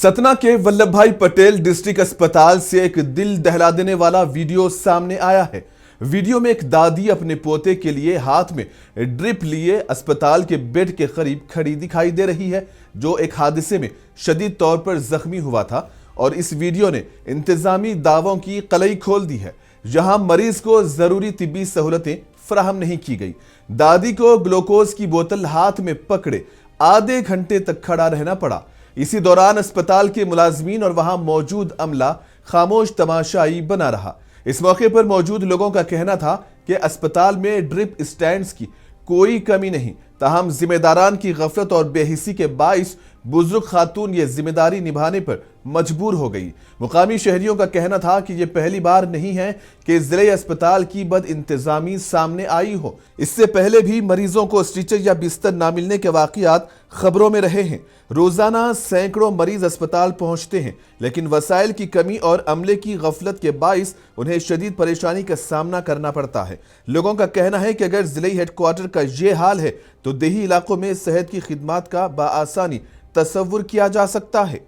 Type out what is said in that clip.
सतना के वल्लभ भाई पटेल डिस्ट्रिक्ट अस्पताल से एक दिल दहला देने वाला वीडियो सामने आया है। वीडियो में एक दादी अपने पोते के लिए हाथ में ड्रिप लिए अस्पताल के बेड के करीब खड़ी दिखाई दे रही है, जो एक हादसे में शदीद तौर पर जख्मी हुआ था। और इस वीडियो ने इंतजामी दावों की कलई खोल दी है, जहां मरीज को जरूरी तिब्बी सहूलतें फराहम नहीं की गई। दादी को ग्लूकोज की बोतल हाथ में पकड़े आधे घंटे तक खड़ा रहना पड़ा। इसी दौरान अस्पताल के मुलाजमीन और वहां मौजूद अमला खामोश तमाशाई बना रहा। इस मौके पर मौजूद लोगों का कहना था कि अस्पताल में ड्रिप स्टैंड्स की कोई कमी नहीं, ताहम जिम्मेदारान की गफलत और बेहिसी के बाइस बुजुर्ग खातून ये जिम्मेदारी निभाने पर मजबूर हो गई। मुकामी शहरियों का कहना था कि यह पहली बार नहीं है कि जिले अस्पताल की बद इंतजामी सामने आई हो। इससे पहले भी मरीजों को स्ट्रेचर या बिस्तर ना मिलने के वाकयात खबरों में रहे हैं। रोजाना सैकड़ों मरीज अस्पताल पहुंचते हैं, लेकिन वसाइल की कमी और अमले की गफलत के बाइस उन्हें शदीद परेशानी का सामना करना पड़ता है। लोगों का कहना है कि अगर जिले हेडक्वार्टर का ये हाल है तो देही इलाकों में सेहत की खिदमात का बाआसानी तसव्वुर किया जा सकता है।